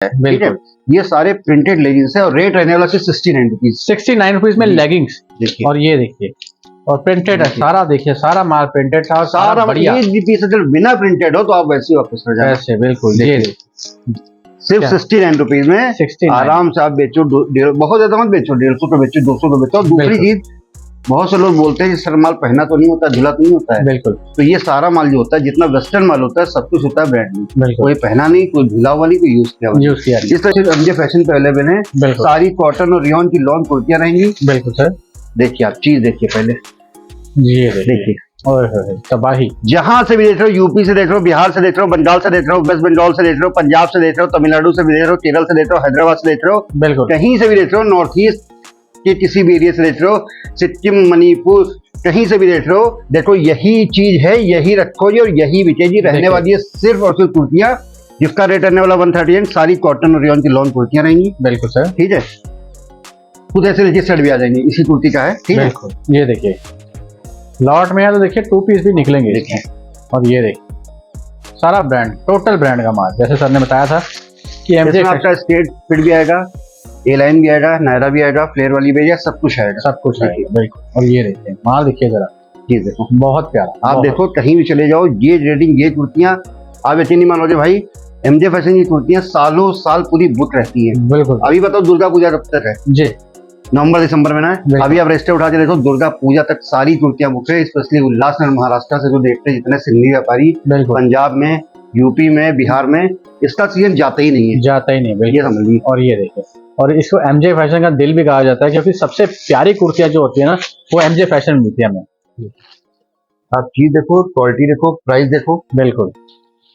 है, ठीक है। बिल्कुल ये सारे प्रिंटेड लेगिंग्स है और रेट रहने वाला है 69 रुपीज। 69 रुपीज में जी। लेगिंग्स, देखिए और ये देखिए, और प्रिंटेड है देखिए। सारा, देखिए सारा माल प्रिंटेड था, सारा बढ़िया एक भी पीस अगर बिना प्रिंटेड हो तो आप वैसे ही वापस कर जाना। वैसे, बिल्कुल। ये देखिए देखिए सिर्फ क्या 69 रुपीज में 69 आराम से आप बेचो। बहुत ज्यादा मत बेचो, 150 पे बेचो, 200 पे बेचो। और दूसरी बिल्कुल चीज, बहुत से लोग बोलते हैं कि सर माल पहना तो नहीं होता, धुला तो नहीं होता है। बिल्कुल तो ये सारा माल जो होता है, जितना वेस्टर्न माल होता है, सब कुछ होता है ब्रांड में। बिल्कुल कोई पहना नहीं, कोई धुला हुआ नहीं, कोई यूज किया हुआ नहीं। यूज किया इस तरह से एमजे फैशन पे अवेलेबल है। बिल्कुल सारी कॉटन और रियॉन की लॉन कुर्तियां रहेंगी। बिल्कुल सर। देखिए आप चीज देखिए पहले, ये देखिए देखिए ओए तबाही। जहां से भी देख रहे हो, यूपी से देख रहे हो, बिहार से देख रहे हो, बंगाल से देख रहे हो, वेस्ट बंगाल से देख रहे हो, पंजाब से देख रहे हो, तमिलनाडु से भी देख रहे हो, केरल से देख रहे हो, हैदराबाद से देख रहे हो, बिल्कुल कहीं से भी देख रहे हो, नॉर्थ ईस्ट के किसी भी एरिया से देख रहे हो, सिक्किम, मणिपुर, कहीं से भी देख रहे हो, देखो यही चीज है, यही रखो जी और यही बिकेगी। रहने वाली है सिर्फ और सिर्फ कुर्तियां, जिसका रेट रहने वाला 138। सारी कॉटन और रियॉन की लॉन कुर्तियां रहेंगी। बिल्कुल सर। ठीक है, खुद ऐसे नीचे सेट भी आ जाएंगे, इसी कुर्ती का है। ठीक है, बिल्कुल ये देखिए लॉट में है तो देखिए 2 पीस भी निकलेंगे देखिए। और ये देखिए सारा ब्रांड, टोटल ब्रांड का माल, जैसे सर ने बताया था कि एमजे इसमें आपका स्ट्रेट फिट भी आएगा, ए लाइन भी आएगा, नायरा भी आएगा, फ्लेयर वाली भी आएगा, सब कुछ आएगा। सब कुछ आएगा बिल्कुल। और ये देखिए माल देखिए जरा, चीज देखो, बहुत प्यारा। आप देखो कहीं भी चले जाओ, ये रेटिंग, ये कुर्तियां आप यकीन नहीं मानोगे भाई, एमजे फैशन की कुर्तियां सालों साल पूरी बुक रहती है। बिल्कुल अभी बताओ दुर्गा पूजा कब तक है? जी नवंबर दिसंबर में ना है। बिल्कुल। अभी आप रजिस्टर उठा के देखो, दुर्गा पूजा तक सारी कुर्तियां बुक है। स्पेशली उल्लासनगर महाराष्ट्र से जो देखते हैं, जितने सिंधी व्यापारी, बिल्कुल पंजाब में, यूपी में, बिहार में, इसका सीजन जाता ही नहीं है, जाता ही नहीं ये बिल्कुल। समझ लीजिए। और ये देखिए, और इसको एमजे फैशन का दिल भी कहा जाता है क्योंकि सबसे प्यारी कुर्तियां जो होती है ना वो एमजे फैशन में मिलती है हमें। आप चीज देखो, क्वालिटी देखो, प्राइस देखो। बिल्कुल।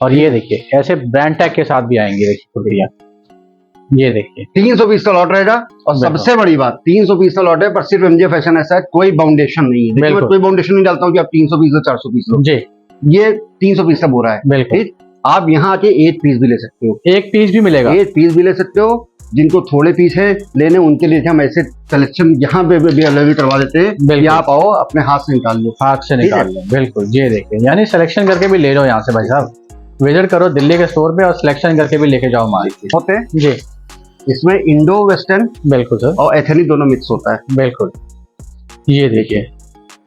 और ये देखिए ऐसे ब्रांड टैग के साथ भी आएंगे देखिए कुर्तियां, ये देखिए 300 पीस का लॉट रहेगा। और बिल्कुल। सबसे बड़ी बात, 300 पीस का लॉट है, पर सिर्फ एमजे फैशन ऐसा है, कोई बाउंडेशन नहीं है। देखिए मैं बिल्कुल। कोई बाउंडेशन नहीं डालता हूँ कि आप 300 पीस लो, 400 पीस लो। जी ये 300 पीस का बोरा है। बिल्कुल। ठीक, आप यहाँ आके एक पीस भी ले सकते हो, एक पीस भी मिलेगा, एक पीस भी ले सकते हो। जिनको थोड़े पीस है लेने, उनके लिए हम ऐसे कलेक्शन यहाँ पे भी अवेलेबल करवा देते हैं कि बिल्कुल। आप आओ अपने हाथ से निकाल लो। हाथ से निकाल लो। बिल्कुल ये देखिए, यानी सिलेक्शन करके भी ले लो यहाँ से भाई साहब, विजिट करो दिल्ली के स्टोर पे और सिलेक्शन करके भी लेके जाओ माल। होते हैं जी इसमें इंडो वेस्टर्न बिल्कुल सर, और एथनिक दोनों मिक्स होता है। बिल्कुल। ये देखिए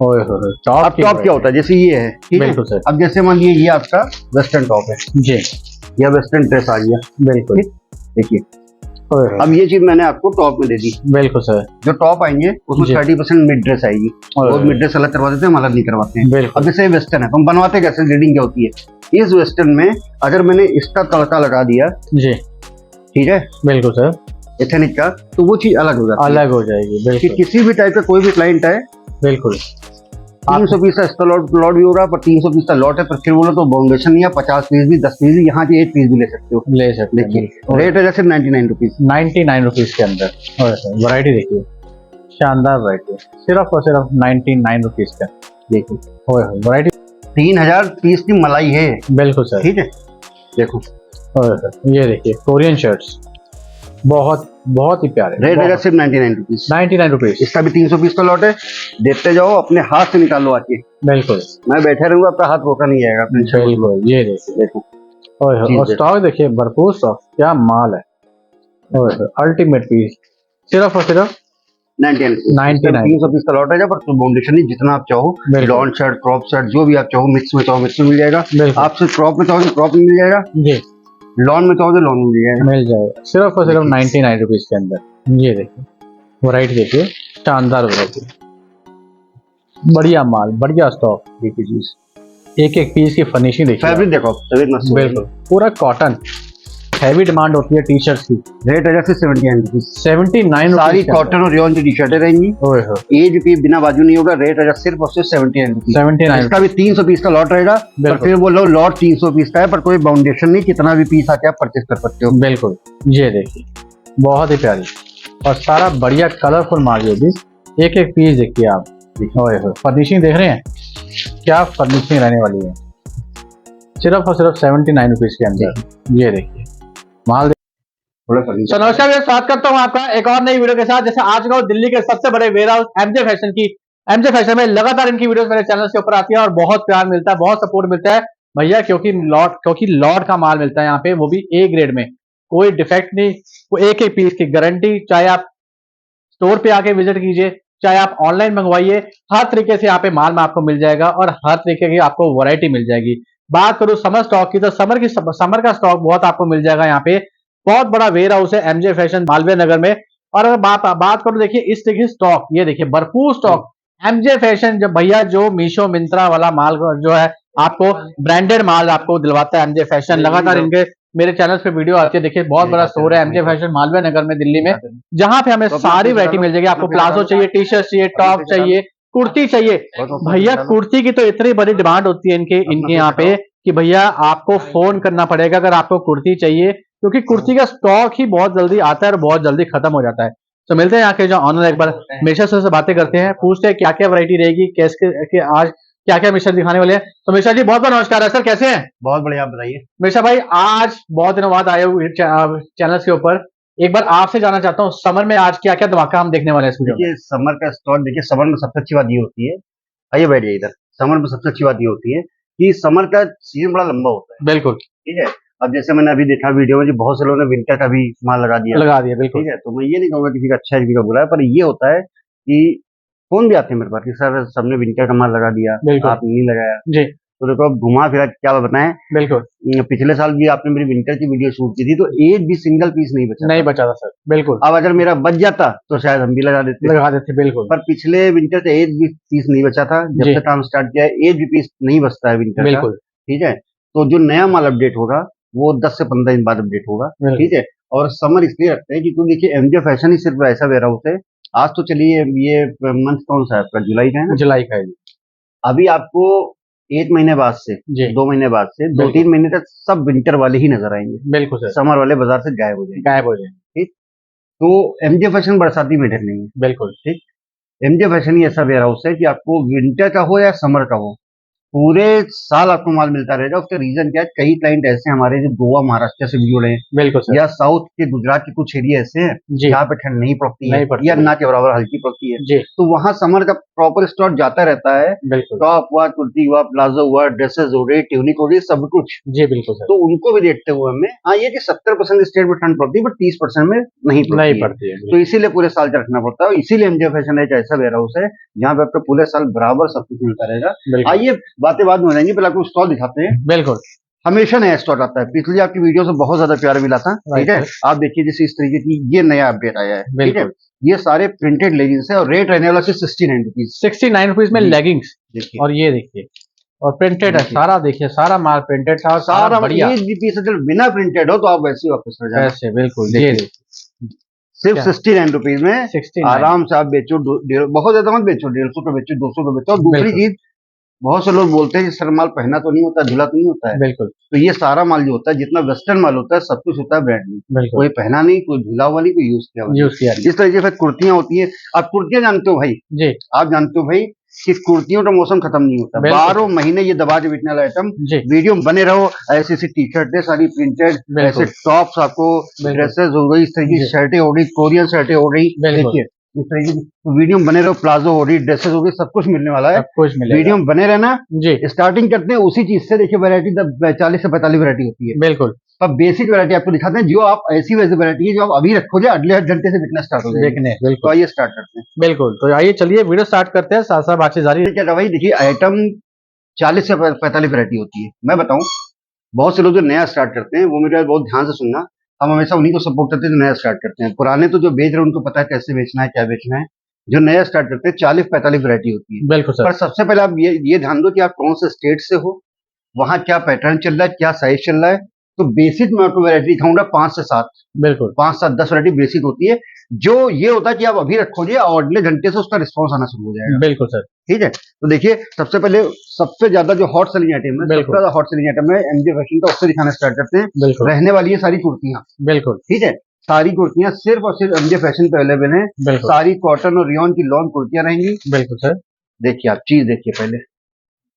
ओए होए अब टॉप क्या होता है, जैसे ये है, ठीक है। बिल्कुल सर। अब जैसे मान लीजिए ये आपका वेस्टर्न टॉप है, जी या वेस्टर्न ड्रेस आ गया, बिल्कुल। देखिए। ओए होए, अब ये चीज मैंने आपको टॉप में दे दी। बिल्कुल सर। जो टॉप आएंगे उसमें जी। 30% मिड ड्रेस आएगी, ओए और होए, मिड ड्रेस अलग करवा देते हैं, हम अलग नहीं करवाते हैं। बिल्कुल। अब जैसे वेस्टर्न है, तो हम बनवाते कैसे, रीडिंग क्या होती है, इस वेस्टर्न में अगर मैंने इसका तड़का लगा दिया, जी ठीक है, बिल्कुल सर, एथनिक का, तो वो चीज अलग हो जाती है। अलग हो जाएगी कि बिल्कुल किसी भी टाइप का कोई भी क्लाइंट है, बिल्कुल। 300 पीस का इसका लॉट भी हो रहा है, पर 300 पीस का लॉट है, पर फिर बोलो तो बाउंडेशन नहीं है, 50 पीस भी, 10 पीस भी, यहाँ के एक पीस भी ले सकते हो। ले सकते हैं। देखिए रेट है सिर्फ 99 रुपीज। 99 रुपीज के अंदर वैरायटी देखिए, शानदार वैरायटी, सिर्फ और सिर्फ 99 रुपीज का। देखो वैरायटी 3000 पीस की मलाई है, बिल्कुल सर। ठीक है। देखो ये देखिए कोरियन शर्ट्स, बहुत बहुत ही प्यारे। रेट है सिर्फ 99 रुपीज। 99 रुपीज, इसका भी 300 पीस का लॉट है। देखते जाओ, अपने हाथ से निकालो आके। बिल्कुल। मैं बैठे रहूंगा, आपका हाथ रोका नहीं जाएगा अपने। बिल्कुल ये देखिए, देखो और स्टॉक देखिए, भरपूर स्टॉक, क्या माल है। अल्टीमेट पीस, सिर्फ और सिर्फ 99 300 पीस का लॉट है, पर बाउंडेशन नहीं, जितना आप चाहो, लॉन्ग शर्ट, क्रॉप शर्ट, जो भी आप चाहो, मिक्स में चाहो मिक्स में मिल जाएगा। आप सिर्फ क्रॉप में चाहो क्रॉप में मिल जाएगा जी, लॉन में चाहो तो लॉन में मिल जाएगा। मिल जाएगा सिर्फ और सिर्फ 99 रुपीज के अंदर। ये देखिए वैरायटी देखिए, शानदार वैरायटी, बढ़िया माल, बढ़िया स्टॉक। देखिए चीज, एक एक पीस की फिनिशिंग देखिए, फैब्रिक देखो, फैब्रिक मस्त है। बिल्कुल पूरा कॉटन, हैवी डिमांड होती है टी शर्ट की। रेट है सिर्फ 79 रुपीज। 79 सारी कॉटन और रियॉन की टी शर्टें रहेंगी। एज भी बिना बाजू नहीं होगा। रेट है सिर्फ और सिर्फ 79 रुपीज। 79। इसका भी 300 पीस का लॉट रहेगा, पर फिर बोलो लॉट 300 पीस का है, पर कोई बाउंडेशन नहीं, कितना भी पीस आके आप परचेज कर सकते हो। बिल्कुल ये देखिए, बहुत ही प्यारी और सारा बढ़िया कलरफुल माल। ये भी एक एक पीस देखिए आप, फर्निशिंग देख रहे हैं, क्या फर्निशिंग रहने वाली है, सिर्फ और सिर्फ 79 रुपीज के अंदर। ये देखिए माल। तो नमस्कार, मैं स्वागत करता हूं आपका एक और नई वीडियो के साथ। जैसे आज का दिल्ली के सबसे बड़े वेयर हाउस एमजे फैशन की, एमजे फैशन में लगातार इनकी वीडियोस मेरे चैनल के ऊपर आती है और बहुत प्यार मिलता है, बहुत सपोर्ट मिलता है भैया, क्योंकि लॉट का माल मिलता है यहाँ पे, वो भी ए ग्रेड में। कोई डिफेक्ट नहीं, एक एक पीस की गारंटी, चाहे आप स्टोर पे आके विजिट कीजिए, चाहे आप ऑनलाइन मंगवाइए, हर तरीके से यहाँ पे माल में आपको मिल जाएगा और हर तरीके की आपको वैरायटी मिल जाएगी। बात करूं समर स्टॉक की, तो समर का स्टॉक बहुत आपको मिल जाएगा यहाँ पे। बहुत बड़ा वेयर हाउस है एमजे फैशन मालवीय नगर में। और अगर बात करूं, देखिए इस देखिए स्टॉक, ये देखिए भरपूर स्टॉक एमजे फैशन, जब भैया जो मीशो मिंत्रा वाला माल जो है आपको ब्रांडेड माल आपको दिलवाता है एमजे फैशन। लगातार इनके मेरे चैनल पे वीडियो आती है, देखिए बहुत बड़ा स्टोर है एमजे फैशन मालवीय नगर में दिल्ली में, जहां पे हमें सारी वैरायटी मिल जाएगी। आपको प्लाजो चाहिए, टी शर्ट चाहिए, टॉप चाहिए, कुर्ती चाहिए, भैया कुर्ती की तो इतनी बड़ी डिमांड होती है इनके यहाँ पे कि भैया आपको फोन करना पड़ेगा अगर आपको कुर्ती चाहिए, क्योंकि कुर्ती का स्टॉक ही बहुत जल्दी आता है और बहुत जल्दी खत्म हो जाता है। तो मिलते हैं यहाँ के जो ऑनर, एक बार मिश्रा सर से बातें करते हैं, पूछते हैं क्या क्या वैरायटी रहेगी, कैसे आज क्या क्या मिश्रा दिखाने वाले हैं। तो मिश्रा जी बहुत बहुत नमस्कार है सर, कैसे हैं? बहुत बढ़िया, आप बताइए। मिश्रा भाई आज बहुत दिनों बाद आए हुए चैनल के ऊपर, एक बार आपसे जानना चाहता हूँ समर में आज क्या क्या धमाका हम देखने वाले हैं इस वीडियो में। देखिए समर का स्टॉक, देखिए समर में सबसे अच्छी बात ये होती है, आइए बैठिए इधर। समर में सबसे अच्छी बात ये होती है कि समर का सीजन बड़ा लंबा होता है। बिल्कुल ठीक है। अब जैसे मैंने अभी देखा वीडियो में, जो बहुत से लोगों ने विंटर का भी माल लगा दिया। बिल्कुल। ठीक है, तो मैं ये नहीं कहूंगा किसी का अच्छा है किसी का बुरा है, पर ये होता है कि फोन भी आते हैं मेरे पास कि सर सबने विंटर का माल लगा दिया, बिल्कुल। आप नहीं लगाया। जी तो देखो अब घुमा फिरा क्या बताएं, बिल्कुल। पिछले साल भी आपने मेरी विंटर की वीडियो शूट की थी, तो एक भी सिंगल पीस नहीं बचा नहीं था। बचा था सर, बिल्कुल। अब अगर मेरा बच जाता तो शायद हम भी लगा देते, बिल्कुल। पर पिछले विंटर से एक भी पीस नहीं बचा था। जब जी। से काम स्टार्ट किया है एक भी पीस नहीं बचता है विंटर का। बिल्कुल। ठीक है, तो जो नया माल अपडेट होगा वो 10 से 15 दिन बाद अपडेट होगा। बिल्कुल। ठीक है, और समर इसलिए रखते हैं कि तो देखिए एमजे फैशन ही सिर्फ ऐसा वेयर हाउस है। आज तो चलिए ये मंथ कौन सा है आपका, जुलाई का है ना। जुलाई का है जी। अभी आपको 1 महीने बाद से, जी 2 महीने बाद से, बिल्कुल। 2-3 महीने तक सब विंटर वाले ही नजर आएंगे। बिल्कुल सर, समर वाले बाजार से गायब हो जाएंगे। गायब हो जाए। ठीक, तो एमजे फैशन बरसाती में ढक नहीं है। बिल्कुल। ठीक, एमजे फैशन ही ऐसा वेयर हाउस है कि आपको विंटर का हो या समर का हो, पूरे साल आपको माल मिलता रहेगा। उसका रीजन क्या है, कई क्लाइंट ऐसे हैं हमारे जो गोवा महाराष्ट्र से भी जुड़े हैं, बिल्कुल सर। या साउथ के गुजरात के कुछ एरिया ऐसे हैं जी जहाँ पे ठंड नहीं पड़ती है, नहीं पड़ती या है। ना के बराबर हल्की पड़ती है। जी तो वहाँ समर का प्रॉपर स्टॉक जाता रहता है। बिल्कुल। टॉप हुआ, कुर्ती हुआ, प्लाजो हुआ, ड्रेसेस हो गई, ट्यूनिक हो गई, सब कुछ। जी बिल्कुल सर। तो उनको भी देखते हुए हमें, हाँ ये कि 70% स्टेट में ठंड पड़ती है, बट 30% में नहीं पड़ती है। तो इसीलिए पूरे साल का रखना पड़ता है, और इसीलिए एमजे फैशन एक ऐसा वेयर हाउस है जहाँ पे आपको पूरे साल बराबर सब कुछ मिलता रहेगा। बिल्कुल। आइए बातें बाद में हो जाएंगी, पहले आपको स्टॉक दिखाते हैं। बिल्कुल। हमेशा नया स्टॉक आता है, पिछली आपकी वीडियो से बहुत ज्यादा प्यार मिला था। ठीक है, आप देखिए जैसे इस तरीके की ये नया अपडेट आया है। ठीक है, ये सारे प्रिंटेड लेगिंग्स है और रेट रहने वाला सिर्फ 69 रुपीज। 69 रुपीज में जी। लेगिंग्स, देखिए और ये देखिए, और प्रिंटेड है देखिए। सारा, देखिए सारा माल प्रिंटेड था, सारा बढ़िया एक भी पीस अगर बिना प्रिंटेड हो तो आप वैसे ही वापस कर जाना। ऐसे। बिल्कुल। देखिए। ये देखिए सिर्फ क्या? 69 रुपीज में 69। आराम से आप बेचो। बहुत ज्यादा मत बेचो, 150 पे बेचो, 200 पे बेचो। और दूसरी बिल्कुल। चीज, बहुत से लोग बोलते हैं कि सर माल पहना तो नहीं होता, धुला तो नहीं होता है। बिल्कुल। तो ये सारा माल जो होता है, जितना वेस्टर्न माल होता है, सब कुछ होता है ब्रांड में। बिल्कुल। कोई पहना नहीं, कोई धुला हुआ नहीं, कोई यूज किया हुआ यूज किया नहीं। इस तरीके से कुर्तियां होती हैं। आप कुर्तियां जानते हो भाई, जी आप जानते हो भाई कि कुर्तियों का मौसम खत्म नहीं होता, बिल्कुल। 12 महीने ये दबा के बिकने वाला आइटम। जी वीडियो में बने रहो, ऐसी ऐसी टी शर्टें सारी प्रिंटेड, बिल्कुल। ऐसे टॉप्स आपको, बिल्कुल। ड्रेसेस हो गई, इस तरीके की जी। शर्टें हो गई, कोरियन शर्टें हो गई। बिल्कुल। देखिए इस तरीके की वीडियो में बने रहो, प्लाजो हो रही, ड्रेसेस हो गई, सब कुछ मिलने वाला है। सब कुछ मिलेगा। वीडियो में बने रहना। जी स्टार्टिंग करते हैं उसी चीज से। देखिए वैरायटी 40 से 45 वैरायटी होती है। बिल्कुल। अब बेसिक वैरायटी आपको दिखाते हैं, जो आप ऐसी वैसी वैरायटी है जो आप अभी रखोगे, अगले 8 घंटे से बिकना स्टार्ट हो जाएगी। देखने तो बिल्कुल आइए स्टार्ट करते हैं। बिल्कुल। तो आइए चलिए वीडियो स्टार्ट करते हैं, साथ साथ बातचीत जारी। क्या था भाई, देखिए आइटम 40 से 45 वैरायटी होती है। मैं बताऊं, बहुत से लोग जो नया स्टार्ट करते हैं वो मेरे बहुत ध्यान से सुनना, हम हमेशा उन्हीं को सपोर्ट करते हैं जो नया स्टार्ट करते हैं। पुराने तो जो बेच रहे हैं उनको पता है कैसे बेचना है, क्या बेचना है। जो नया स्टार्ट करते हैं 40-45 वैरायटी होती है। बिल्कुल पर सर। सबसे पहले आप ये ध्यान दो कि आप कौन से स्टेट से हो, वहां क्या पैटर्न चल रहा है, क्या साइज चल रहा है। तो बेसिक मैं आपको वैरायटी दिखाऊंगा 5 से 7, बिल्कुल 5, 7, 10 वैरायटी बेसिक होती है। जो ये होता है कि आप अभी रखोगे और अगले घंटे से उसका रिस्पॉन्स आना शुरू हो जाएगा। बिल्कुल सर। ठीक है, तो देखिए सबसे पहले सबसे ज्यादा जो हॉट सेलिंग आइटम है, सबसे बिल्कुल। ज्यादा हॉट सेलिंग आइटम है एमजे फैशन का, उससे दिखाना स्टार्ट करते हैं। बिल्कुल रहने वाली है सारी कुर्तियां। बिल्कुल ठीक है, सारी कुर्तियां सिर्फ और सिर्फ एमजे फैशन पे अवेलेबल है। बिल्कुल सारी कॉटन और रियॉन की लॉन कुर्तियां रहेंगी। बिल्कुल सर। देखिए आप चीज देखिए पहले,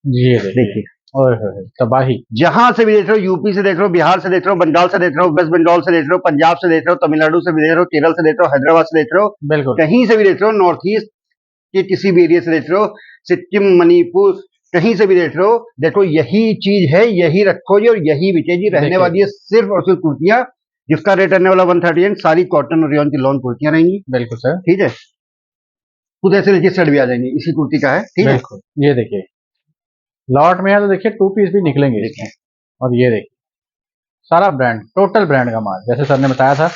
जी देखिए, देखिए ओए होए तबाही। जहां से भी देख रहे हो, यूपी से देख रहे हो, बिहार से देख रहे हो, बंगाल से देख रहे हो, वेस्ट बंगाल से देख रहे हो, पंजाब से देख रहे हो, तमिलनाडु से भी देख रहे हो, केरल से देख रहे हो, हैदराबाद से देख रहे हो, बिल्कुल कहीं से भी देख रहे हो, नॉर्थ ईस्ट के किसी भी एरिया से देख रहे हो, सिक्किम, मणिपुर, कहीं से भी देख रहे हो, देखो यही चीज है, यही रखोगे और यही बिकेगी। रहने देखिए। वाली है सिर्फ और सिर्फ कुर्तियां। जिसका रेट रहने वाला 139, सारी कॉटन और रियॉन की लॉन कुर्तियां रहेंगी। बिल्कुल सर, ठीक है, कुछ ऐसे देखिए सेट भी आ जाएंगे, इसी कुर्ती का है। ठीक है, बिल्कुल। ये देखिए लॉट में है तो देखिए 2 पीस भी निकलेंगे इसमें। और ये देखिए सारा ब्रांड, टोटल ब्रांड का माल, जैसे सर ने बताया था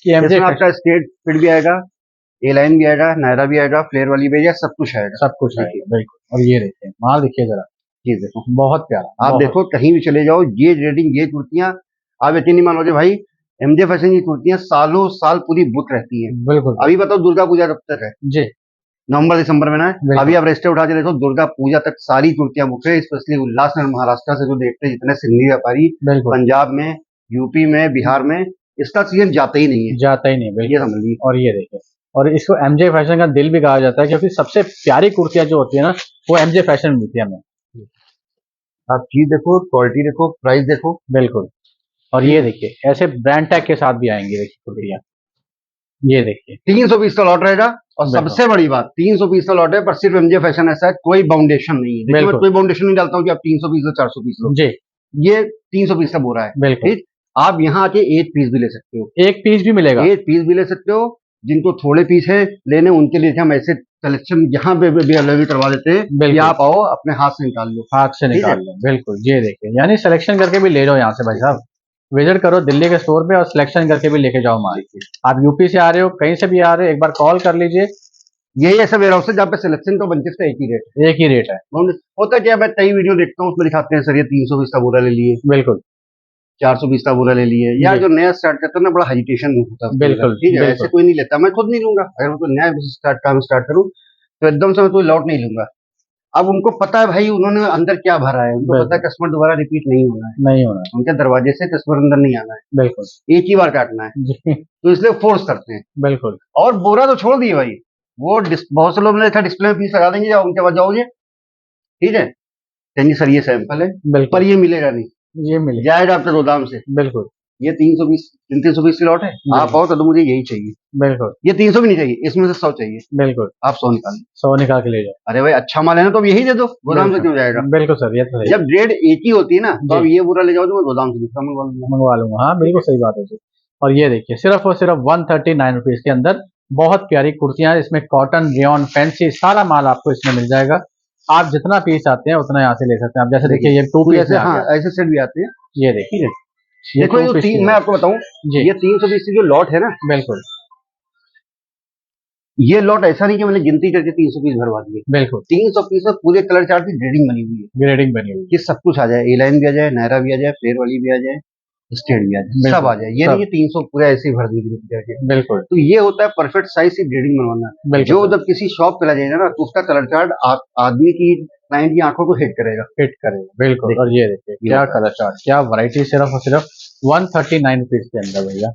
कि एमजे इसमें आपका स्ट्रेट फिट भी आएगा, ए लाइन भी आएगा, नायरा भी आएगा, फ्लेयर वाली भी आएगा, सब कुछ आएगा। सब कुछ आएगा, बिल्कुल। और ये देखिए माल देखिए जरा, जी देखो, बहुत प्यारा। आप बहुत, देखो कहीं भी चले जाओ, ये रेटिंग, ये कुर्तियां आप यकीन नहीं मानोगे भाई, एमजे फैशन की कुर्तियां सालों साल पूरी बुक रहती हैं। बिल्कुल अभी बताओ दुर्गा पूजा कब तक है? जी, नवंबर दिसंबर में ना है। बिल्कुल। अभी आप रजिस्टर उठा के देखो, दुर्गा पूजा तक सारी कुर्तियां बुक है। स्पेशली उल्लासनगर महाराष्ट्र से जो देखते हैं जितने सिंधी व्यापारी, बिल्कुल पंजाब में, यूपी में, बिहार में, इसका सीजन जाता ही नहीं है, जाता ही नहीं, ये बिल्कुल। समझ लीजिए। और ये देखिए, और इसको एमजे फैशन का दिल भी कहा जाता है क्योंकि सबसे प्यारी कुर्तियां जो होती है ना वो एमजे फैशन में मिलती है हमें। आप चीज देखो, क्वालिटी देखो, प्राइस देखो। बिल्कुल। और ये देखिए ऐसे ब्रांड टैग के साथ भी आएंगी देखिए कुर्तियां, ये देखिए 300 पीस का लॉट रहेगा, और बिल्कुल। सबसे बड़ी बात 300 पीस का लॉट है, पर सिर्फ एमजे फैशन ऐसा है, कोई बाउंडेशन नहीं है। देखिए मैं बिल्कुल कोई बाउंडेशन नहीं डालता हूँ कि आप 300 पीस लो, 400 पीस लो। जी, ये 300 पीस का बोरा है। बिल्कुल। ठीक, आप यहाँ आके एक पीस भी ले सकते हो, एक पीस भी मिलेगा, एक पीस भी ले सकते हो। जिनको थोड़े पीस है लेने, उनके लिए हम ऐसे कलेक्शन यहाँ पे भी अवेलेबल करवा देते हैं कि बिल्कुल। आप आओ अपने हाथ से निकाल लो। हाथ से ठीक है, निकाल लो, बिल्कुल। ये देखिए यानी सिलेक्शन करके भी ले जाओ यहाँ से भाई साहब, विजिट करो दिल्ली के स्टोर पे और सिलेक्शन करके भी लेके जाओ माल। आप यूपी से आ रहे हो, कहीं से भी आ रहे हो, एक बार कॉल कर लीजिए, यही ऐसा वेयर हाउस है जहाँ पे सिलेक्शन तो बंचेस का एक ही रेट है। एक ही रेट है। होता क्या है, मैं कई वीडियो देखता हूँ उसमें दिखाते हैं सर ये 300 पीस का बोरा ले लिए, बिल्कुल 400 पीस का बोरा ले लिए, या जी, जो नया स्टार्ट करता है ना, बड़ा हेजिटेशन होता है उसके अंदर। बिल्कुल ठीक है, ऐसे बिल्कुल कोई नहीं लेता, मैं खुद नहीं लूंगा। अगर मैं कोई नया काम स्टार्ट करूँ तो एकदम से मैं कोई लॉट नहीं लूंगा। अब उनको पता है भाई उन्होंने अंदर क्या भरा है, उनको पता है बिल्कुल, कस्टमर दोबारा रिपीट नहीं होना है, नहीं होना है, उनके दरवाजे से कस्टमर अंदर नहीं आना है, बिल्कुल एक ही बार काटना है, जी, तो इसलिए फोर्स करते हैं। बिल्कुल और बोरा तो छोड़ दिए भाई, वो बहुत से लोग ने देखा डिस्प्ले में पीस लगा देंगे, या उनके पास जाओगे, ठीक है, कहेंगे सर ये सैंपल है, पर बिल्कुल, ये मिलेगा नहीं, ये मिले, जाएगा आपके गोदाम से। बिल्कुल ये 320, 300 पीस की लॉट है, आप आओ तो मुझे यही चाहिए, बिल्कुल ये 300 भी नहीं चाहिए, इसमें से 100 चाहिए, बिल्कुल, आप 100 निकाल लो। 100 निकाल के ले जाओ, अरे भाई अच्छा माल है ना, तो अब यही दे दो, गोदाम से बिल्कुल क्यों जाएगा? बिल्कुल सर, ये तो सही जब रेट एक ही होती है ना, तो जी, आप ये बुरा ले जाओ तो मैं गोदाम से दूसरा मंगवा लूंगा। मंगवा लूंगा, हाँ बिल्कुल सही बात है जी। और ये देखिए सिर्फ और सिर्फ 139 रुपीज के अंदर बहुत प्यारी कुर्तियां हैं, इसमें कॉटन, रेयॉन, फैंसी सारा माल आपको इसमें मिल जाएगा। आप जितना पीस चाहते हैं उतना यहाँ से ले सकते हैं। आप जैसे देखिए ये 2 कुछ पीस ऐसे, में आ हाँ गया, ऐसे सेट भी आते हैं। ये देखिए ये देखो 2 ये पीस मैं आपको बताऊं, जी, ये 300 पीस की जो लॉट है ना, बिल्कुल ये लॉट ऐसा नहीं कि मैंने गिनती करके 300 पीस भरवा दिए। बिल्कुल 300 पीस में पूरे कलर चार्ट की ग्रेडिंग बनी हुई है, ग्रेडिंग बनी हुई कि सब कुछ आ जाए, ए लाइन भी आ जाए, नायरा भी आ जाए, फ्लेयर वाली भी आ जाए, स्ट्रेट भी आ जाए, सब बिल्कुल आ जाए। ये सब नहीं कि 300 पूरा ऐसे ही भर दी गिनती करके। बिल्कुल तो ये होता है परफेक्ट साइज की ग्रेडिंग बनवाना। बिल्कुल जो जब किसी शॉप पे ला जाएगा ना, तो उसका कलर चार्ट आदमी की, क्लाइंट की आंखों को हिट करेगा। फिट करेगा, बिल्कुल। और ये देखिए क्या कलर चार्ट, क्या वैरायटी, सिर्फ और सिर्फ 139 रुपीज के अंदर भैया,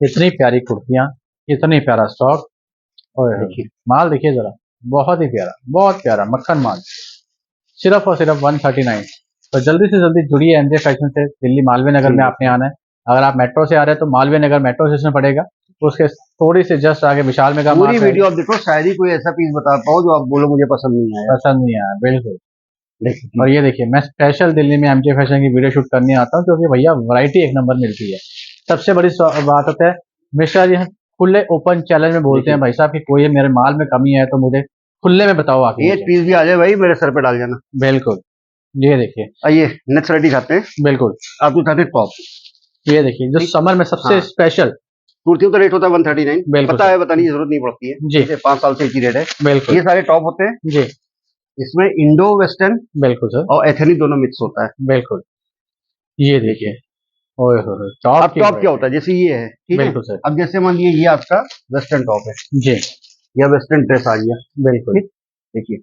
इतनी प्यारी कुर्तियां, इतनी प्यारा स्टॉक। और देखिए माल देखिए जरा, बहुत ही प्यारा, बहुत प्यारा मक्खन माल, सिर्फ और सिर्फ 139। तो जल्दी से जल्दी जुड़िए एमजे फैशन से। दिल्ली मालवीय नगर में आपने आना है। अगर आप मेट्रो से आ रहे हैं तो मालवीय नगर मेट्रो स्टेशन पड़ेगा, उसके थोड़ी से जस्ट आगे विशाल मेगा पूरी मार्ट है। वीडियो आप देखो, शायद ही कोई ऐसा पीस बता पाओ जो आप बोलो मुझे पसंद नहीं आया। पसंद नहीं आया, बिल्कुल। देखिए और ये देखिए मैं स्पेशल दिल्ली में एमजे फैशन की वीडियो शूट करने आता हूँ क्योंकि भैया वैरायटी एक नंबर मिलती है। सबसे बड़ी बात होता है, मिश्रा जी खुले ओपन चैलेंज में बोलते हैं भाई साहब कि कोई मेरे माल में कमी है तो मुझे खुले में बताओ आके। एक पीस भी आ जाए भाई मेरे सर पे डाल जाना। बिल्कुल, ये देखिए आइए नेक्स्ट वैरायटी खाते हैं। बिल्कुल, आपको खाते हैं टॉप। ये देखिए जो समर में सबसे हाँ। स्पेशल, कुर्तियों का रेट होता है 139, बिल्कुल पता सर। है, बताने की जरूरत नहीं पड़ती है, जी। जैसे 5 साल से एक ही रेट है। बिल्कुल ये सारे टॉप होते हैं, जी, इसमें इंडो वेस्टर्न बिल्कुल सर, और एथनिक दोनों मिक्स होता है। बिल्कुल। ये देखिए ओए हो टॉप अब टॉप क्या होता है, जैसे ये है, ठीक है, बिल्कुल सर, अब जैसे मान लीजिए ये आपका वेस्टर्न टॉप है, जी या वेस्टर्न ड्रेस आ गया, बिल्कुल। ठीक, देखिए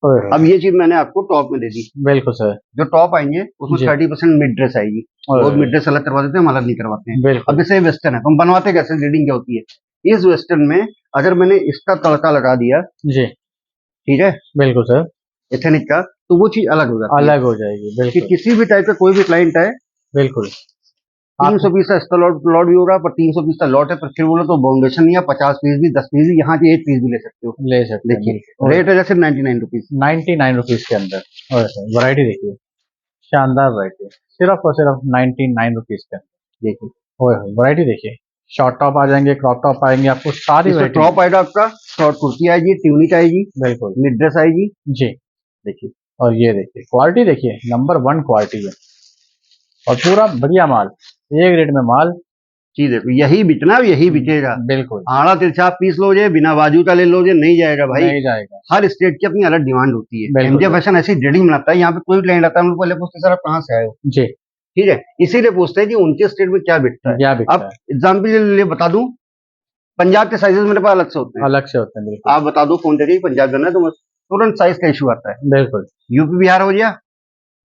ओए हो, अब ये चीज मैंने आपको टॉप में दे दी। बिल्कुल सर, जो टॉप आएंगे उसमें जी। 30% मिड ड्रेस आएगी, ओए और हो, मिड ड्रेस अलग करवा देते हैं, हम अलग नहीं करवाते हैं। बिल्कुल अब जैसे वेस्टर्न है, तो हम बनवाते कैसे, रीडिंग क्या होती है, इस वेस्टर्न में अगर मैंने इसका तड़का लगा दिया, जी, ठीक है, बिल्कुल सर, एथेनिक का, तो वो चीज अलग हो जाती है। अलग हो जाएगी, कि बिल्कुल किसी भी टाइप का कोई भी क्लाइंट है, बिल्कुल। 300 पीस का इसका लॉट भी होगा, पर 300 पीस का लॉट है, पर फिर बोलो तो बाउंडेशन नहीं है, 50 पीस भी, 10 पीस भी, यहाँ के एक पीस भी ले सकते हो। ले सकते हैं, देखिए रेट है जैसे 99 रुपीज, 99 रुपीज के अंदर। और वैरायटी देखिए, शानदार वैरायटी, सिर्फ और सिर्फ 99 रुपीज के अंदर। देखिए वैरायटी देखिए, शॉर्ट टॉप आ जाएंगे, क्रॉप टॉप आएंगे, आपको सारी इसमें वैरायटी टॉप आएगा आपका, शॉर्ट कुर्ती आएगी, ट्यूनिक आएगी, बिल्कुल मिड ड्रेस आएगी। जी। देखिए और ये देखिए क्वालिटी देखिए, नंबर 1 क्वालिटी है और पूरा बढ़िया माल, एक रेट में माल। चीज देखो, यही बिकना यही बिकेगा। बिल्कुल आड़ा तिरछा पीस लोगे, बिना बाजू का ले लोगे, नहीं जाएगा भाई। नहीं जाएगा। हर स्टेट की अपनी अलग डिमांड होती है। बिल्कुल एमजे फैशन ऐसी ट्रेडिंग बनाता है, यहाँ पे कोई क्लाइंट आता है, हम लोग पहले पूछते सर आप कहाँ से आए हो, जी। ठीक है, इसीलिए पूछते हैं कि उनके स्टेट में क्या बिकता है। क्या बिकता अब एग्जाम्पल के लिए बता दूं, पंजाब के साइजेस मेरे पास अलग से होते है, हैं। अलग से होते हैं बिल्कुल। आप बता दो फोन करके पंजाब जाना है तो तुरंत साइज का इशू आता है। बिल्कुल यूपी बिहार हो गया,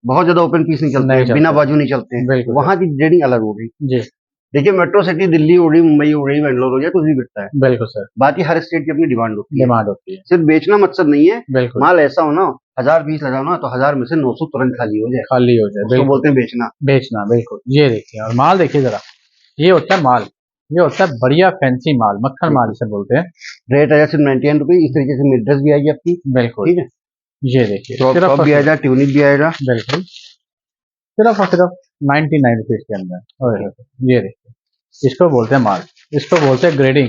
बहुत ज्यादा ओपन पीस नहीं चलते नहीं हैं, बिना चलते। बाजू नहीं चलते हैं, बिल्कुल वहां की ट्रेडिंग अलग हो गई। जी। देखिए मेट्रो सिटी दिल्ली हो गई, मुंबई हो गई, बेंगलोर हो गया, कुछ भी बिकता है। बिल्कुल सर, बाकी हर स्टेट की अपनी डिमांड होती है। डिमांड होती है। सिर्फ बेचना मकसद नहीं है, बिल्कुल माल ऐसा हो ना, 1000 पीस लगाओ ना तो 1000 में से 900 तुरंत खाली हो जाए, खाली हो जाए, उसको बिल्कुल बोलते हैं बेचना। बेचना। बिल्कुल ये देखिए, और माल देखिए जरा, ये होता है माल, ये होता है बढ़िया फैंसी माल, मक्खन माल इसे बोलते हैं। रेट आएगा सिर्फ 99 रुपीज। इस तरीके से मिड ड्रेस भी आएगी आपकी, बिल्कुल ठीक है, ये देखिए, क्रॉप सिर्फ टॉप और भी सिर्फ आएगा, ट्यूनिक भी आएगा। बिल्कुल सिर्फ और सिर्फ 99 रुपीज के अंदर। ये देखिए, इसको बोलते हैं माल, इसको बोलते हैं ग्रेडिंग,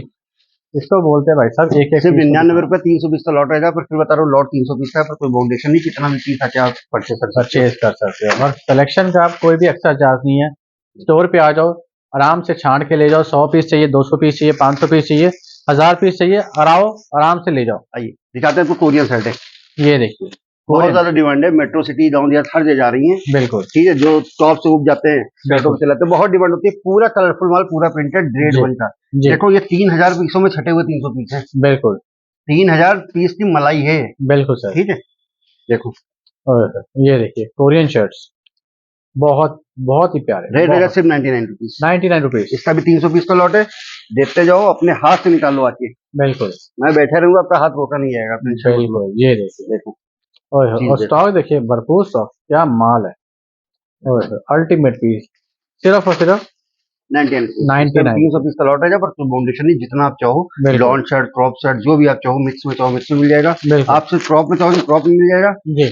इसको बोलते हैं भाई साहब एक एक सिर्फ पीस को 99 दिखाना। रुपए 300 पीस का लॉट रहेगा, पर फिर बता रहा हूँ लॉट 300 पीस का है, पर कोई बाउंडेशन नहीं, कितना भी पीस आके आप परचेस कर सकते हो। परचेज कर सकते हो और सिलेक्शन का आप कोई भी एक्स्ट्रा चार्ज नहीं है। स्टोर पे आ जाओ, आराम से छांट के ले जाओ, 100 पीस चाहिए, 200 पीस चाहिए, 500 पीस चाहिए, 1000 पीस चाहिए, और आओ आराम से ले जाओ। आइए दिखाते हैं, तो कोरियन शर्ट है, ये देखिए बहुत कोरियन, ज्यादा डिमांड है, मेट्रो सिटी गाँव देहात हर जगह जा रही है, बिल्कुल ठीक है, जो टॉप से उग जाते हैं, शर्टों बिल्कुल को चलाते हैं, बहुत डिमांड होती है। पूरा कलरफुल माल, पूरा प्रिंटेड, ग्रेड जी 1 का। जी देखो ये 3000 पीसों में छटे हुए 300 पीस है, बिल्कुल 3000 पीस की मलाई है, बिल्कुल सर। ठीक है। देखो और ये देखिए कोरियन शर्ट्स, बहुत बहुत ही प्यारे, रेट रहेगा बहुत सिर्फ 99 रुपीज। 99 रुपीज। इसका भी 300 पीस का लॉट है, देखते जाओ, अपने हाथ से निकालो आके, बिल्कुल मैं बैठा रहूंगा, आपका हाथ रोका नहीं जाएगा, टेंशन मत लो। बिल्कुल ये देखिए, देखो और चीज देखो, स्टॉक देखिए, भरपूर स्टॉक, क्या माल है। अल्टीमेट पीस, सिर्फ और सिर्फ 99 रुपीज। 99 300 पीस का लॉट रहेगा, पर कोई बाउंडेशन नहीं, जितना आप चाहो, बिल्कुल लॉन्ग शर्ट, क्रॉप शर्ट, जो भी आप चाहो, मिक्स में चाहो मिक्स में मिल जाएगा। बिल्कुल आप सिर्फ क्रॉप में चाहो तो क्रॉप में मिल जाएगा, जी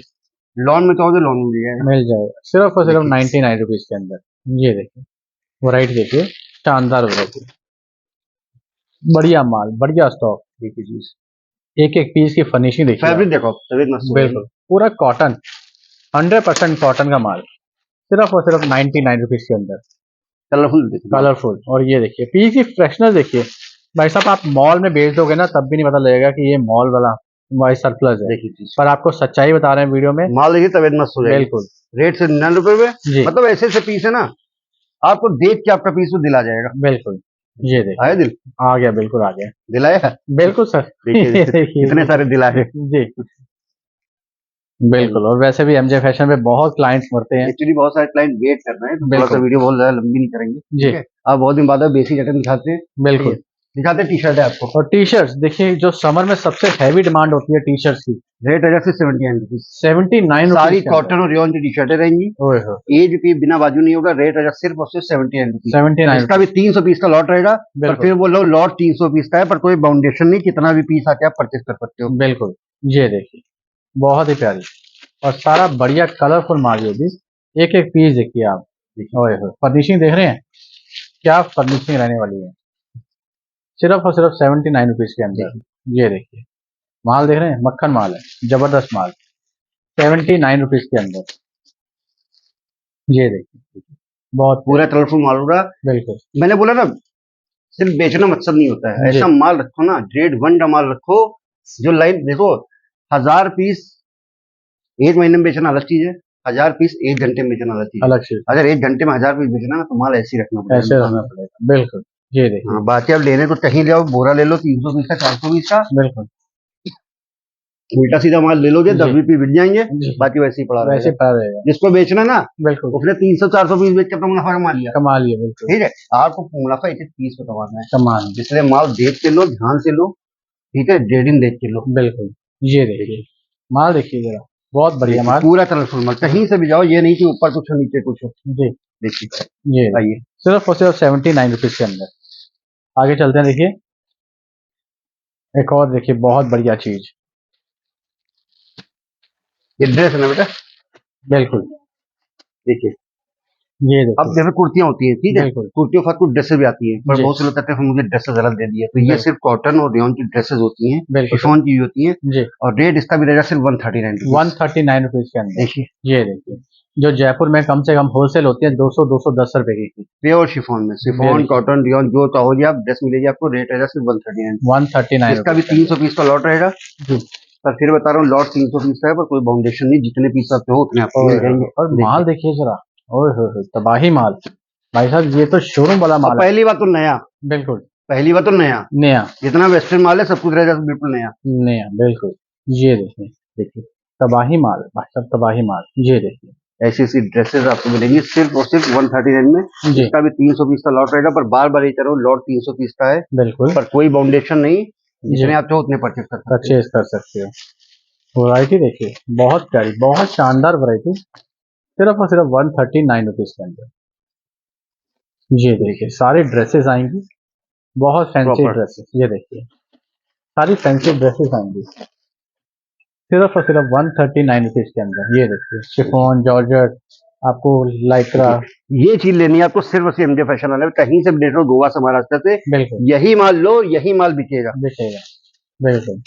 लॉन में चाहो तो लॉन में मिल जाएगा। मिल जाएगा, सिर्फ और सिर्फ देखिए 99 रुपीज के अंदर। ये देखिए वैरायटी देखिए, शानदार वैरायटी, बढ़िया माल, बढ़िया स्टॉक, देखिए चीज, एक एक पीस की फिनिशिंग देखिए आप। फैब्रिक देखो, सफेद मस्त हो बिल्कुल पूरा कॉटन, 100% कॉटन का माल, सिर्फ और सिर्फ 99 रुपीज के अंदर, कलरफुल देखो, कलरफुल। और ये देखिए पीस की फ्रेशनेस देखिए भाई साहब, आप मॉल में बेच दोगे ना तब भी नहीं पता लगेगा कि ये मॉल वाला वाइस सरप्लस है, देखिए चीज, पर आपको सच्चाई बता रहे हैं वीडियो में। माल देखिए, तबीयत मस्त हो जाएगी। बिल्कुल रेट से 99 रुपए में, जी मतलब ऐसे ऐसे पीस है ना, आपको देख के आपका पीस तो दिल आ जाएगा। बिल्कुल ये देखिए, आया दिल, आ गया, बिल्कुल आ गया, दिल आया, बिल्कुल सर। देखिए इतने सारे दिल आ गए। जी बिल्कुल, और वैसे भी एमजे फैशन पे बहुत क्लाइंट्स मरते हैं। एक्चुअली बहुत सारे क्लाइंट वेट कर रहे हैं, तो थोड़ा सा बिल्कुल वीडियो बहुत ज्यादा लंबी नहीं करेंगे, जी ठीक है। आप बहुत दिन बाद बेसिक आइटम दिखाते हैं, बिल्कुल। दिखाते हैं। टी शर्ट है आपको, और टी शर्ट्स देखिए, जो समर में सबसे हैवी डिमांड होती है टी शर्ट्स की, रेट है सिर्फ 79 रुपीज। 79 सारी रुपीज कॉटन और रेयन की टी शर्टें रहेंगी, ओए हो, एज भी बिना बाजू नहीं होगा। रेट है सिर्फ और सिर्फ 79 रुपीज। 79 इसका भी 300 पीस का लॉट रहेगा, पर बिल्कुल फिर बोलो लॉट 300 पीस का है, पर कोई बाउंडेशन नहीं, कितना भी पीस आके आप परचेस कर सकते हो। बिल्कुल। ये देखिए बहुत ही प्यारी और सारा बढ़िया कलरफुल माल, ये भी एक एक पीस देखिए आप। ओए हो, फर्निशिंग देख रहे हैं, क्या फर्निशिंग रहने वाली है, सिर्फ और सिर्फ 79 रुपीज के अंदर। ये देखिए माल देख रहे हैं, मक्खन माल है, जबरदस्त माल, 79 रुपीज के अंदर। ये देखिए बहुत पूरा कलरफुल माल होगा। बिल्कुल मैंने बोला ना, सिर्फ बेचना मकसद नहीं होता है, जी ऐसा माल रखो ना, ग्रेड 1 का माल रखो, जो लाइन देखो, 1000 पीस एक महीने में बेचना अलग चीज है, 1000 पीस एक घंटे में बेचना अलग चीज है। अलग से अगर एक घंटे में 1000 पीस बेचना ना, तो माल ऐसे ही रखना ऐसे पड़ेगा। रहना पड़ेगा, बिल्कुल। ये देखिए हाँ, बाकी आप लेने तो कहीं ले आओ, बोरा ले लो 300 पीस का, 400 पीस का, बिल्कुल उल्टा सीधा माल ले लोगे, जी 10 रुपये बिक जाएंगे, जी, बाकी वैसे ही पड़ा वैसे रहेगा। पड़ा रहेगा, जिसको बेचना ना, बिल्कुल उसने 300-400 पीस बेच के अपना मुनाफा कमा लिया, कमा लिया, बिल्कुल ठीक है। आपको मुनाफा एक एक पीस पे कमाना है, कमा लिया, इसलिए माल देख के लो, ध्यान से लो, ठीक है, ग्रेडिंग देख के लो। बिल्कुल। ये देखिए माल देखिए जरा, बहुत बढ़िया देखिए, माल पूरा कलरफुल माल, कहीं से भी जाओ, ये नहीं कि ऊपर कुछ हो नीचे कुछ हो। जी। देखिए ये आइए, सिर्फ और सिर्फ 79 रुपीज के अंदर। आगे चलते हैं, देखिए एक और देखिए बहुत बढ़िया चीज, ये ड्रेस है ना बेटा, बिल्कुल देखिए ये अब देखिए जैसे कुर्तियां होती है, ठीक है, बिल्कुल कुर्तियों के साथ कुछ ड्रेसेस भी आती है, पर जी बहुत से लोग कहते हैं मुझे ड्रेसेस अलग दे दिए, तो ये बिल्कुल सिर्फ कॉटन और रेयन की ड्रेसेस होती हैं, बिल्कुल सर शिफॉन की होती हैं, जी और रेट इसका भी रहेगा सिर्फ 139 रुपीज। 139 रुपीज के अंदर। देखिए ये देखिए जो जयपुर में कम से कम होलसेल होती है 200-210 रुपए की। प्योर शिफॉन में, ये शिफॉन देखिए कॉटन रेयन जो चाहोगे आप ड्रेस मिलेगी आपको, रेट रहेगा सिर्फ 139। 139 इसका भी रुपीज के 300 अंदर पीस का लॉट रहेगा, जी। पर फिर बता रहा हूँ लॉट 300 पीस का है, पर कोई बाउंडेशन नहीं, जितने पीस आप हो उतने आपको मिल जाएंगे। और माल देखिए देखिए जरा, ओए हो तबाही माल भाई साहब, ये तो शोरूम वाला और माल है। पहली बात तो नया, बिल्कुल पहली बात तो नया, नया जितना वेस्टर्न माल है सब कुछ रहेगा बिल्कुल नया। नया बिल्कुल। ये देखिए देखिए तबाही माल भाई साहब, तबाही माल। ये देखिए ऐसी ऐसी ड्रेसेस आपको मिलेंगी सिर्फ और सिर्फ 139 में। जी इसका भी 300 पीस का लॉट रहेगा, पर बार बार ये कह रहा हूँ लॉट 300 पीस का है, बिल्कुल पर कोई बाउंडेशन नहीं, जी जितने आप चाहो उतने परचेज कर सकते हैं। परचेज कर सकते हो। वैरायटी देखिए बहुत प्यारी, बहुत शानदार वैरायटी, सिर्फ और सिर्फ 139 रुपीज के अंदर। ये देखिए सारी ड्रेसेस आएंगी, बहुत फैंसी प्रॉपर ड्रेसेस। ये देखिए सारी फैंसी ड्रेसेस आएंगी सिर्फ और सिर्फ 139 रुपीज के अंदर। ये देखिए शिफॉन जॉर्जेट आपको लाइक्रा ये चीज लेनी है आपको सिर्फ और सिर्फ एमजे फैशन वाले में, कहीं से भी देख लो, गोवा से महाराष्ट्र से, बिल्कुल यही माल लो, यही माल बिकेगा। दिखेगा बिल्कुल।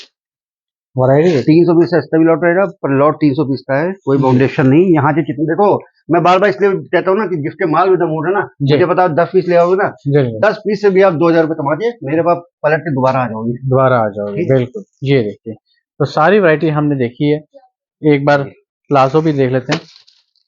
वैरायटी देखिए 300 पीस का इसका भी लॉट रहेगा, पर लॉट 300 पीस का है, कोई जी बाउंडेशन नहीं। यहाँ से जितने देखो, मैं बार बार इसलिए कहता हूँ ना कि जिसके माल में दम हो रहा है ना, जी मुझे पता 10 पीस ले आओगे ना, बिल्कुल 10 पीस से भी आप 2000 रुपये कमा के मेरे पास पलट के दोबारा आ जाओगे। दोबारा आ जाओगे ठीक है बिल्कुल। ये देखिए तो सारी वैरायटी हमने देखी है, एक बार प्लाजो भी देख लेते हैं।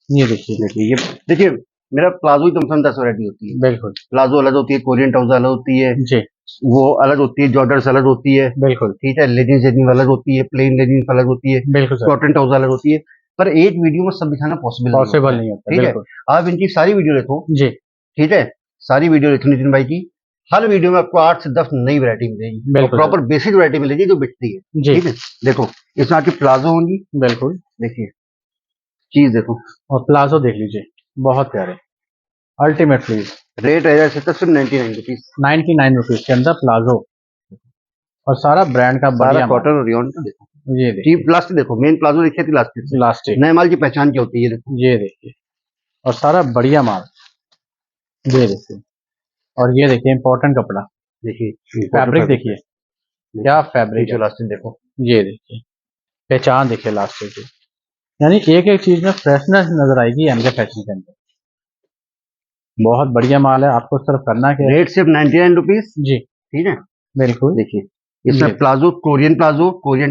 ये देखिए देखिए ये देखिए, मेरा प्लाजो ही कम से कम 10 वैरायटी होती है। बिल्कुल प्लाजो अलग होती है, कोरियन ट्राउजर अलग होती है, जी वो अलग होती है, जॉर्डर्स अलग होती है, बिल्कुल ठीक है, लेगिंग्स जेगिंग्स अलग होती है, प्लेन लेगिंग्स अलग होती है, बिल्कुल सर कॉटन ट्राउजर अलग होती है, पर एक वीडियो में सब दिखाना पॉसिबल नहीं पॉसिबल होता है। नहीं होता ठीक है, बिल्कुल आप इनकी सारी वीडियो देखो, जी ठीक है, सारी वीडियो देखो नितिन भाई की, हर वीडियो में आपको 8 से 10 नई वैरायटी मिलेगी, और बिल्कुल सर प्रॉपर बेसिक वैरायटी मिलेगी जो बिकती है। जी ठीक है, देखो इसमें आपकी प्लाजो होंगी, बिल्कुल। देखिए चीज देखो, और प्लाजो देख लीजिए बहुत प्यारे, अल्टीमेट प्लीज रेट रहेगा इसका सिर्फ 99 रुपीज, 99 रुपीज के अंदर प्लाजो, और सारा ब्रांड का सारा बढ़िया माल। कॉटन और रियॉन का। देखो ये चीप देखिए प्लास्टिक, देखो मेन प्लाजो देखिए थी प्लास्टिक से, इलास्टिक, नए माल की पहचान क्या होती है, ये देखो ये देखिए और सारा बढ़िया माल। ये देखिए और ये देखिए इम्पोर्टेंट कपड़ा, देखिए फैब्रिक देखिए क्या फैब्रिक पीछे है। इलास्टिक देखो, ये देखिए पहचान देखिए इलास्टिक की, यानी एक एक चीज में फ्रेशनेस नजर आएगी एमजे फैशन के अंदर। बहुत बढ़िया माल है, आपको सिर्फ करना क्या है। रेट सिर्फ 99 रुपीज। जी ठीक है, बिल्कुल देखिए इसमें ये प्लाजो, कोरियन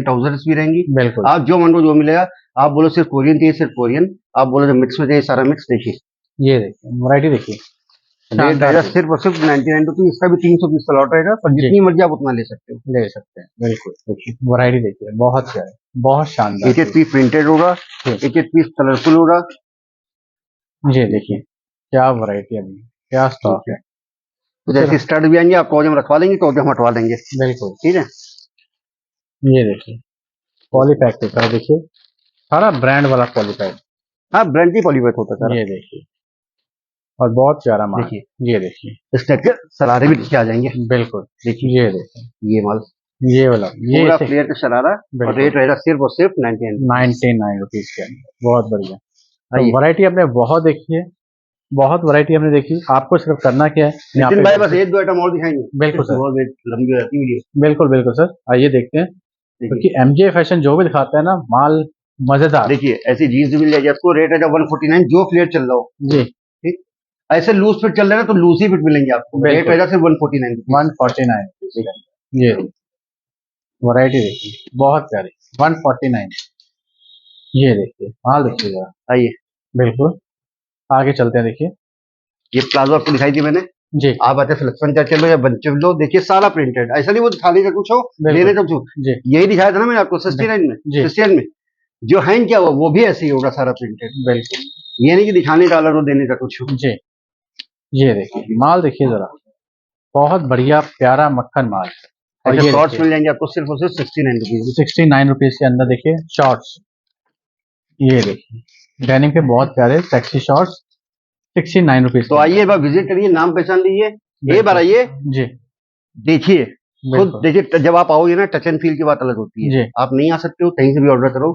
ट्राउजर्स भी रहेंगी, बिल्कुल आप जो मन को जो मिलेगा। आप बोलो सिर्फ कोरियन चाहिए सिर्फ कोरियन, आप बोलो मिक्स में चाहिए सारा मिक्स। देखिए ये देखिए वैरायटी देखिए रेट शानदार रहेगा चीज। सिर्फ और सिर्फ 99 रुपीज, इसका भी 300 पीस का लॉट रहेगा, पर जी जितनी मर्जी आप उतना ले सकते हो। ले सकते हैं बिल्कुल। देखिए वैरायटी देखिए बहुत प्यारे, बहुत शानदार एक एक चीज। पीस प्रिंटेड होगा, जी। एक एक पीस कलरफुल होगा। ये देखिए क्या वैरायटी अभी, क्या स्टॉक है। तो जैसे स्टड भी आएंगे आपको हम रखवा देंगे, तो हम हटवा देंगे। बिल्कुल ठीक है, ये देखिए पॉलीपैक के साथ देखिए सारा ब्रांड वाला पॉलीपैक। हाँ ब्रांड की पॉलीबैग होता है सारा। ये देखिए और बहुत प्यारा माल। देखिए ये देखिए इस टाइप के सरारे भी दिखे आ जाएंगे। बिल्कुल देखिए ये देखिए ये माल ये वाला ये पूरा फ्लेयर का शरारा, और बिल्कुल रेट रहेगा सिर्फ और सिर्फ 99। 99 रुपीज के अंदर, बहुत बढ़िया। तो आइए वैरायटी हमने बहुत देखी है, बहुत वैरायटी हमने देखी, आपको सिर्फ करना क्या है यहाँ नितिन भाई पे। बस एक दो आइटम और दिखाएंगे, बिल्कुल सर, बहुत लंबी हो जाती है वीडियो। बिल्कुल बिल्कुल सर, आइए देखते हैं, क्योंकि एमजे फैशन जो भी दिखाता है ना माल मजेदार। देखिए ऐसी जीन्स भी मिल जाएगी आपको, रेट है 149, जो फ्लेयर चल रहा हो। जी ठीक, ऐसे लूज फिट चल रहे हैं तो लूज ही फिट मिलेंगे आपको, रेट बिल्कुल। रहेगा सिर्फ 149। 149 ये वैरायटी देखिए बहुत प्यारी, 149। ये देखिए माल देखिए जरा, आइए बिल्कुल आगे चलते हैं। देखिए ये प्लाजो आपको दिखाई दी मैंने, जी आप आते सिलेक्शन चाहे चलो या बंचे लो, देखिए सारा प्रिंटेड, ऐसा नहीं वो थाली का कुछ हो लेने का कुछ हो। जी यही दिखाया था ना मैंने आपको 69 में, जी 69 में जो है क्या हुआ वो भी ऐसे ही होगा सारा प्रिंटेड। बिल्कुल ये नहीं कि दिखाने का अलग हो देने का कुछ हो। जी ये देखिए माल देखिए जरा, बहुत बढ़िया प्यारा मक्खन माल। और ऐसे ये शॉर्ट्स मिल जाएंगे आपको सिर्फ और सिर्फ 69 रुपीज। 69 रुपीज के अंदर देखिए शॉर्ट्स। ये देखिए डेनिम के बहुत प्यारे सेक्सी शॉर्ट्स, 69 रुपीज। तो आइए एक बार विजिट करिए, नाम पहचान लीजिए, एक बार आइए जी देखिए, खुद बिल्कुल देखिए, जब आप आओगे ना, टच एंड फील की बात अलग होती है। जी आप नहीं आ सकते हो, कहीं से भी ऑर्डर करो,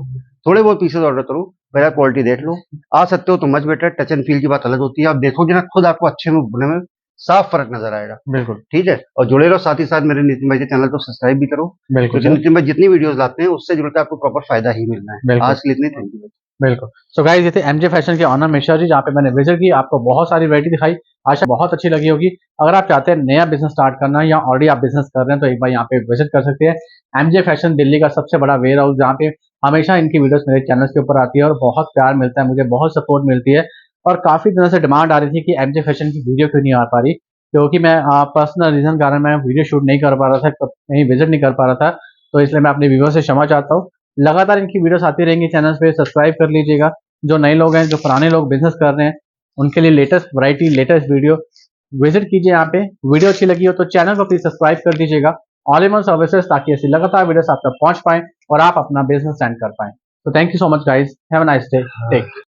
थोड़े बहुत पीसेस ऑर्डर करो, पहले क्वालिटी देख लो। आ सकते हो तो much better, touch and feel की बात अलग होती है। आप देखोगे ना, खुद आपको अच्छे में बुरे में साफ फर्क नजर आएगा। बिल्कुल ठीक है, और जुड़े रहो, साथ ही साथ मेरे नितिन भाई के चैनल को सब्सक्राइब भी करो, बिल्कुल क्योंकि सर नितिन भाई जितनी वीडियोस लाते हैं उससे जुड़कर आपको प्रॉपर फायदा ही मिलना है। बिल्कुल आज के लिए इतनी, थैंक यू। बिल्कुल। सो गाइस, ये थे एमजे फैशन के ऑनर मिश्रा जी, जहाँ पे मैंने विजिट की, आपको बहुत सारी वैरायटी दिखाई, आशा बहुत अच्छी लगी होगी। अगर आप चाहते हैं नया बिजनेस स्टार्ट करना या ऑलरेडी आप बिजनेस कर रहे हैं, तो एक बार यहाँ पे विजिट कर सकते हैं। एमजे फैशन दिल्ली का सबसे बड़ा वेयर हाउस, जहाँ पे हमेशा इनकी वीडियोस मेरे चैनल के ऊपर आती है और बहुत प्यार मिलता है, मुझे बहुत सपोर्ट मिलती है। और काफ़ी दिनों से डिमांड आ रही थी कि एमजे फैशन की वीडियो क्यों नहीं आ पा रही, क्योंकि मैं पर्सनल रीज़न कारण मैं वीडियो शूट नहीं कर पा रहा था, कहीं विजिट नहीं कर पा रहा था, तो इसलिए मैं अपने व्यूअर्स से क्षमा चाहता हूँ। लगातार इनकी वीडियोस आती रहेंगी चैनल पे, सब्सक्राइब कर लीजिएगा। जो नए लोग हैं, जो पुराने लोग बिजनेस कर रहे हैं, उनके लिए latest variety, latest video visit कीजिए यहाँ पे। वीडियो अच्छी लगी हो तो चैनल को प्लीज सब्सक्राइब कर दीजिएगा, ऑल इन वन सर्विसेज, ताकि ऐसी लगातार वीडियोस आप तक पहुंच पाएं और आप अपना बिजनेस स्टैंड कर पाएं। तो thank you so much guys, have a nice day, take